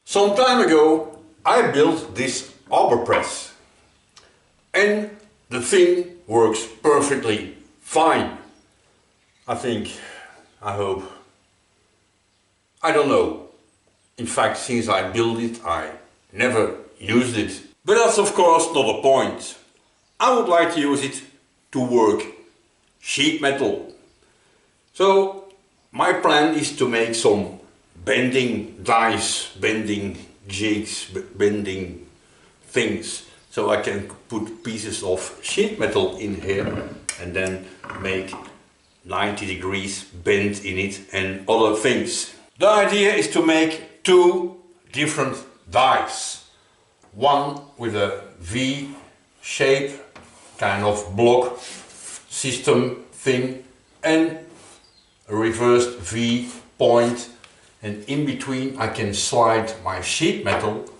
Some time ago I built this arbor press and the thing works perfectly fine. I think, I hope, I don't know. In fact, since I built it I never used it. But that's of course not the point. I would like to use it to work sheet metal. So my plan is to make some bending dies, bending jigs, bending things, so I can put pieces of sheet metal in here and then make 90 degrees bend in it and other things. The idea is to make two different dies. One with a V shape, kind of block system thing, and a reversed V point, and in between I can slide my sheet metal,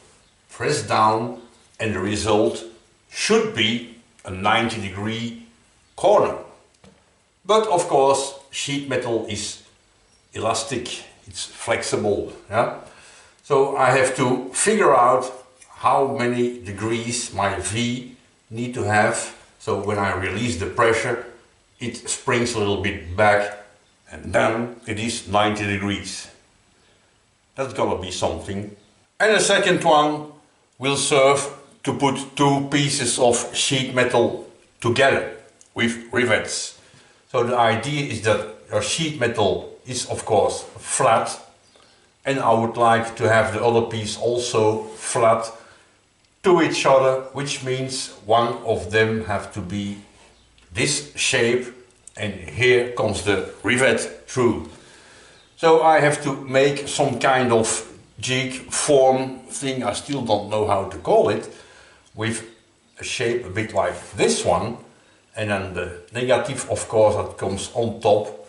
press down, and the result should be a 90-degree corner. But of course sheet metal is elastic, it's flexible, yeah? So I have to figure out how many degrees my V need to have, so when I release the pressure it springs a little bit back and then it is 90 degrees. That's gonna be something. And the second one will serve to put two pieces of sheet metal together with rivets. So the idea is that your sheet metal is of course flat, and I would like to have the other piece also flat to each other, which means one of them have to be this shape, and here comes the rivet through. So I have to make some kind of jig form thing, I still don't know how to call it, with a shape a bit like this one, and then the negative of course that comes on top,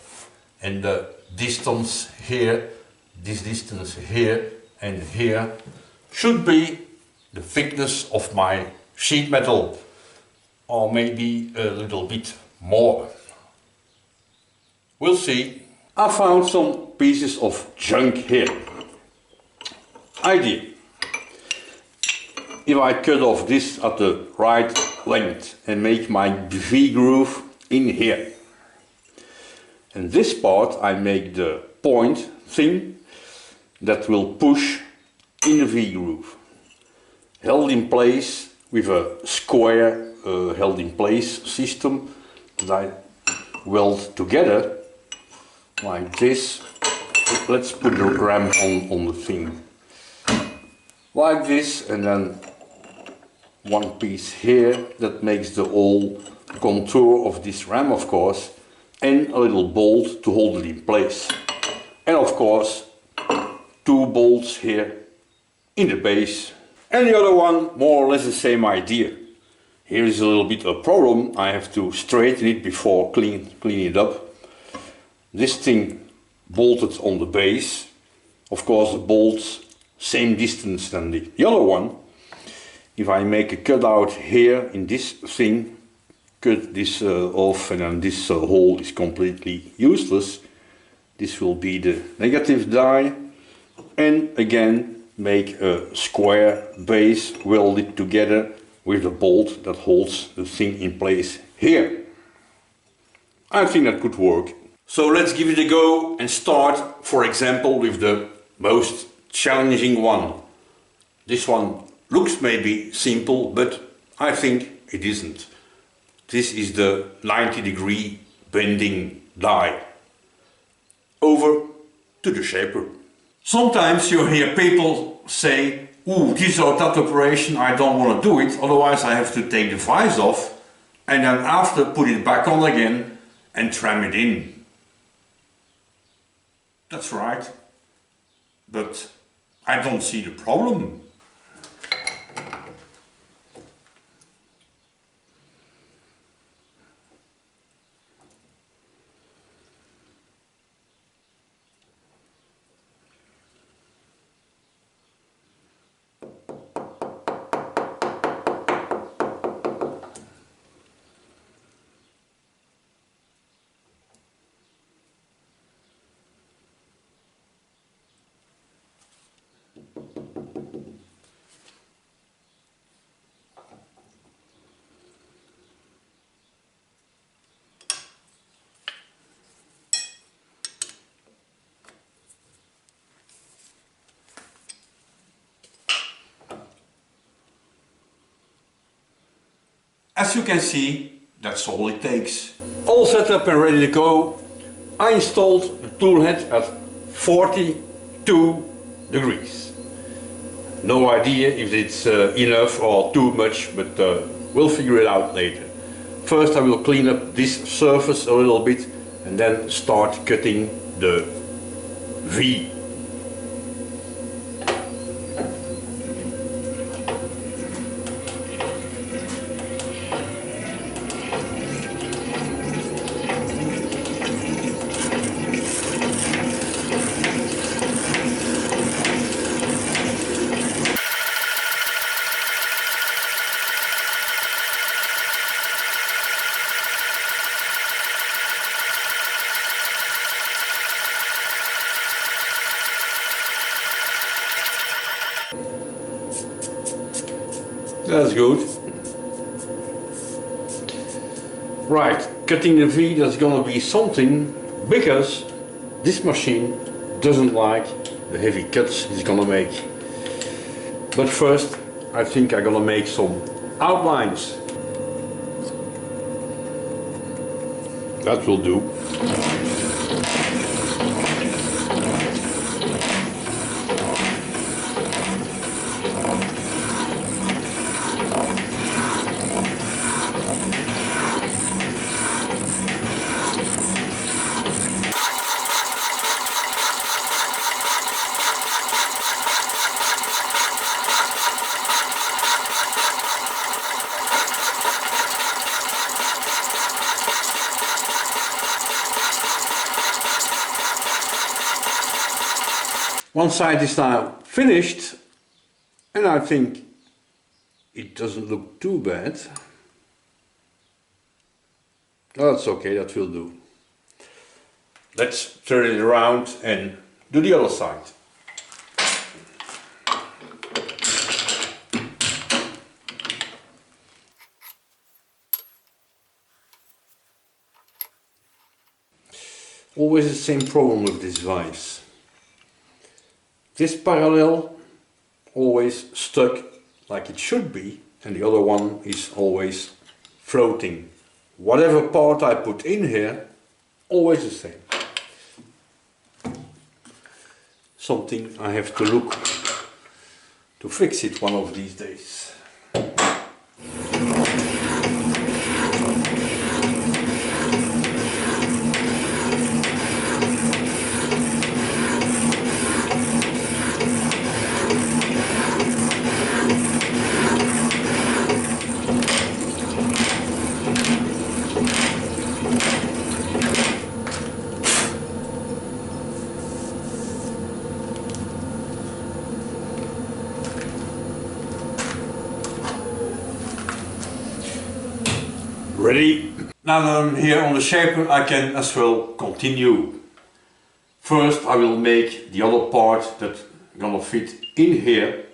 and the distance here, this distance here and here should be the thickness of my sheet metal, or maybe a little bit more. We'll see. I found some pieces of junk here. Idea. If I cut off this at the right length and make my V groove in here, and this part I make the point thing that will push in the V groove, held in place with a square held in place system that I weld together like this. Let's put the ram on the thing like this, and then one piece here that makes the whole contour of this ram of course, and a little bolt to hold it in place, and of course two bolts here in the base, and the other one more or less the same idea. Here is a little bit a problem, I have to straighten it before clean it up. This thing bolted on the base, of course the bolts same distance than the other one. If I make a cutout here in this thing, cut this off, and then this hole is completely useless. This will be the negative die, and again make a square base, weld it together with the bolt that holds the thing in place here. I think that could work. So let's give it a go and start, for example, with the most challenging one. This one looks maybe simple, but I think it isn't. This is the 90-degree bending die. Over to the shaper. Sometimes you hear people say, "Ooh, this or that operation, I don't want to do it, otherwise I have to take the vise off and then after put it back on again and tram it in." That's right, but I don't see the problem. As you can see, that's all it takes. All set up and ready to go. I installed the tool head at 42 degrees. No idea if it's enough or too much, but we'll figure it out later. First I will clean up this surface a little bit and then start cutting the V. That's good. Right, cutting the V, that's gonna be something because this machine doesn't like the heavy cuts it's gonna make. But first, I think I'm gonna make some outlines. That will do. One side is now finished and I think it doesn't look too bad. Oh, that's okay, that will do. Let's turn it around and do the other side. Always the same problem with this vise. This parallel always stuck like it should be and the other one is always floating. Whatever part I put in here, always the same. Something I have to look to fix it one of these days. Ready? Now that I'm here on the shaper, I can as well continue. First I will make the other part that's gonna fit in here,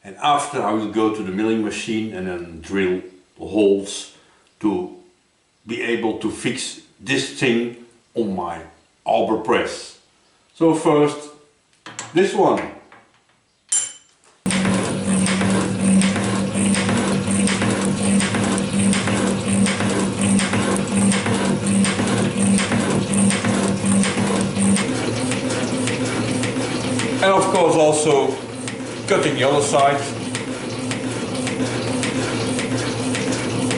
and after I will go to the milling machine and then drill the holes to be able to fix this thing on my arbor press. So first, this one. And of course also cutting the other side.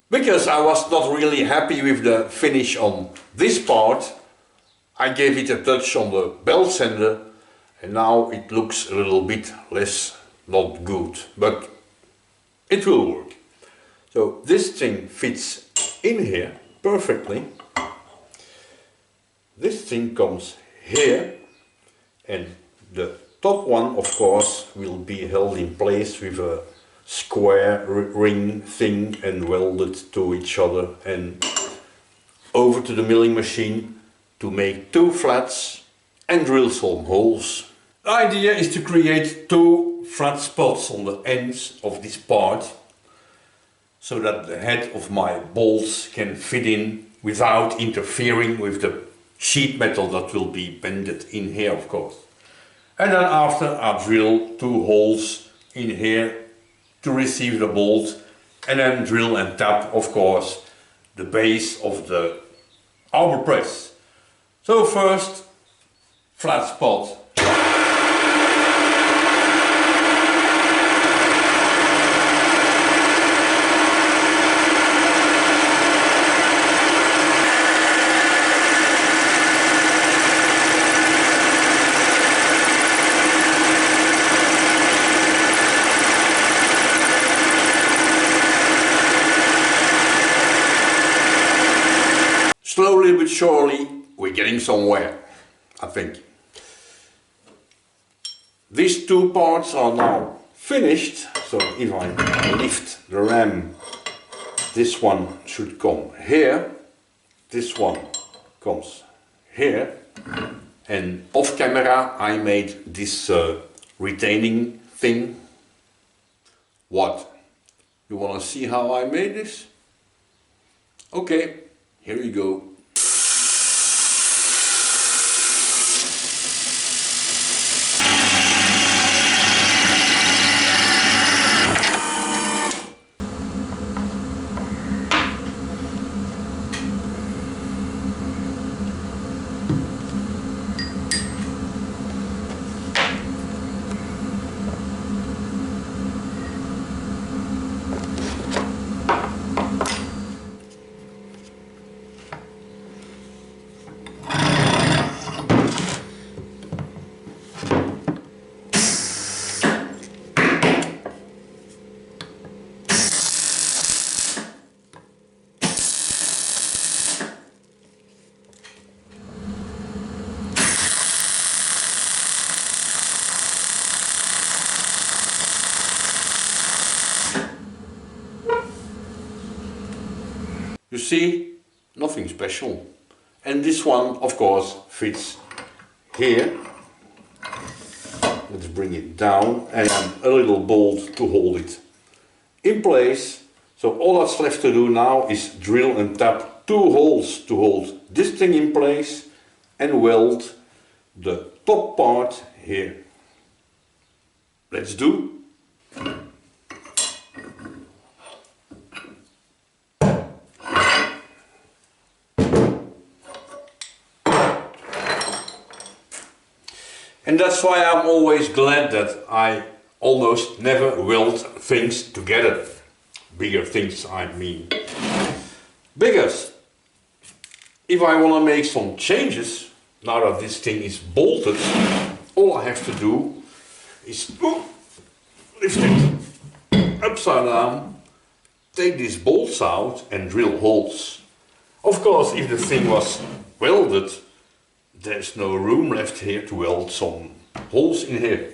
Because I was not really happy with the finish on this part, I gave it a touch on the belt sander and now it looks a little bit less not good, but it will work. So this thing fits in here perfectly. This thing comes here and the top one, of course, will be held in place with a square ring thing and welded to each other and over to the milling machine to make two flats and drill some holes. The idea is to create two flat spots on the ends of this part so that the head of my bolts can fit in without interfering with the sheet metal that will be bended in here, of course. And then after I drill two holes in here to receive the bolt And then drill and tap, of course, the base of the arbor press. So first, flat spot. Slowly but surely, we're getting somewhere, I think. These two parts are now finished, so if I lift the ram, this one should come here, this one comes here, and off camera I made this retaining thing. What? You want to see how I made this? Okay, here you go. You see, nothing special. And this one, of course, fits here. Let's bring it down, and a little bolt to hold it in place. So all that's left to do now is drill and tap two holes to hold this thing in place and weld the top part here. Let's do. And that's why I'm always glad that I almost never weld things together. Bigger things, I mean. Because if I want to make some changes, now that this thing is bolted, all I have to do is lift it upside down, take these bolts out and drill holes. Of course, if the thing was welded, there's no room left here to weld some holes in here.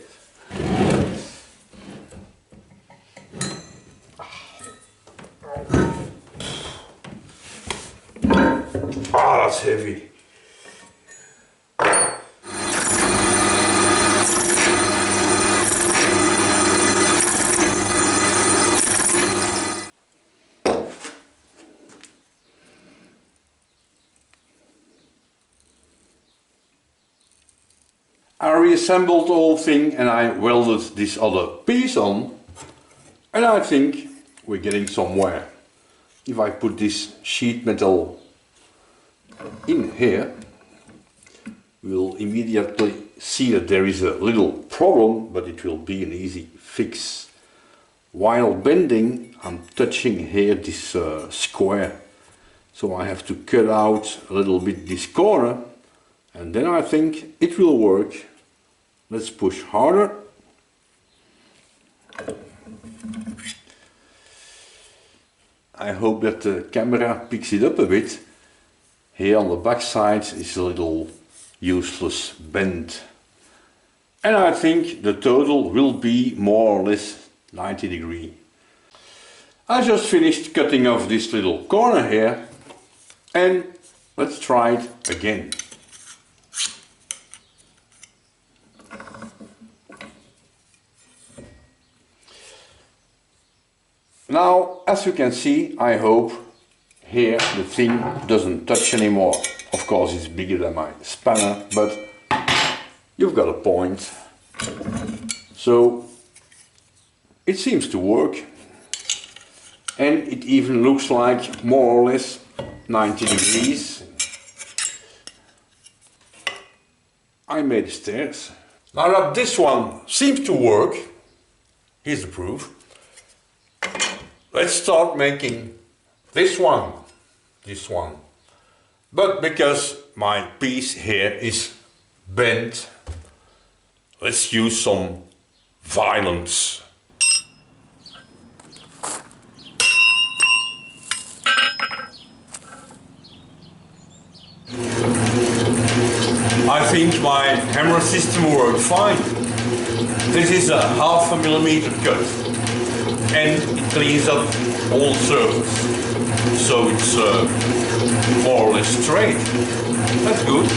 Ah, that's heavy. I reassembled the whole thing and I welded this other piece on, and I think we're getting somewhere. If I put this sheet metal in here, we'll immediately see that there is a little problem, but it will be an easy fix. While bending, I'm touching here this square, so I have to cut out a little bit this corner, and then I think it will work. Let's push harder. I hope that the camera picks it up a bit. Here on the back side is a little useless bend. And I think the total will be more or less 90 degrees. I just finished cutting off this little corner here, and let's try it again. Now, as you can see, I hope here the thing doesn't touch anymore. Of course, it's bigger than my spanner, but you've got a point. So it seems to work. and it even looks like more or less 90 degrees. I made the stairs. Now that this one seems to work, here's the proof. Let's start making this one. But because my piece here is bent, let's use some violence. I think my hammer system worked fine. This is a 0.5 millimeter cut and it cleans up all surface, so it's more or less straight. That's good.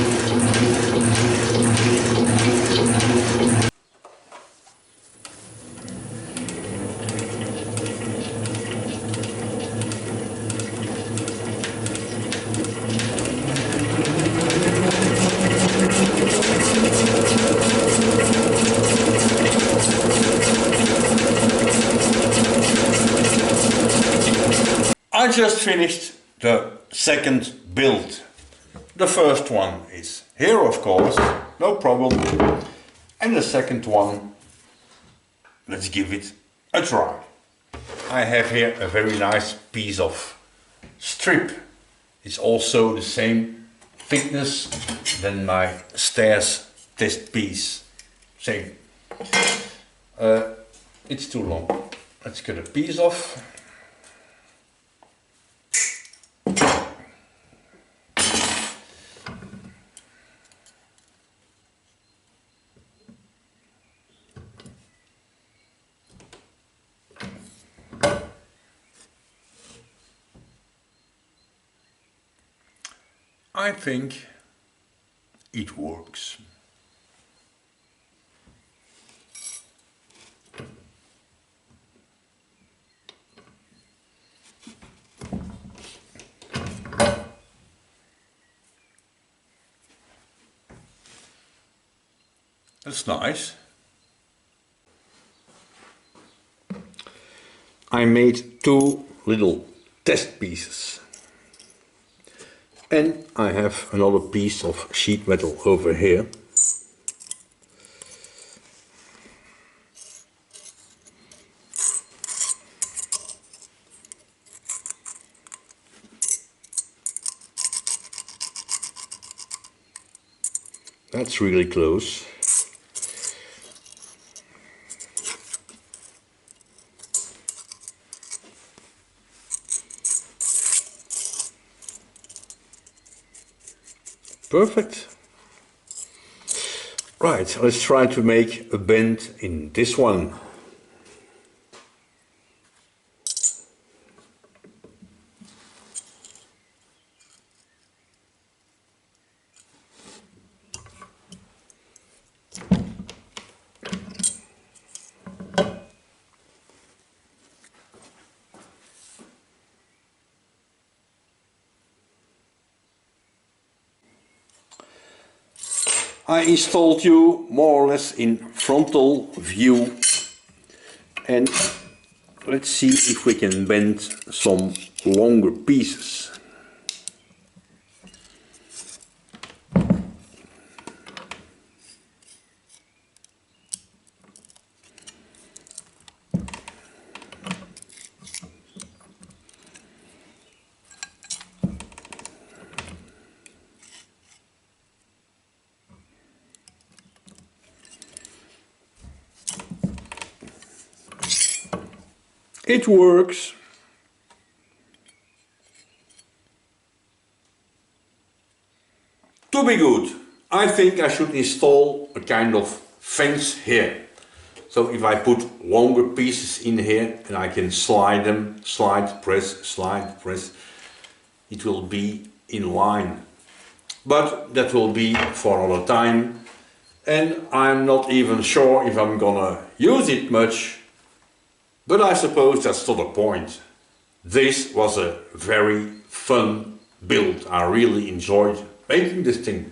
I just finished the second build. The first one is here, of course, no problem. And the second one, let's give it a try. I have here a very nice piece of strip. It's also the same thickness than my stairs test piece. Same. It's too long. Let's cut a piece off. I think it works. That's nice. I made two little test pieces. And I have another piece of sheet metal over here. That's really close. Perfect. Right, let's try to make a bend in this one. I installed you more or less in frontal view, and let's see if we can bend some longer pieces. It works. To be good, I think I should install a kind of fence here. So if I put longer pieces in here and I can slide them, slide, press, it will be in line. But that will be for another time, and I'm not even sure if I'm gonna use it much. But I suppose that's not the point. This was a very fun build. I really enjoyed making this thing.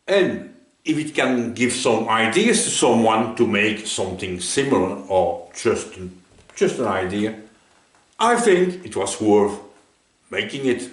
And if it can give some ideas to someone to make something similar or just an idea, I think it was worth making it.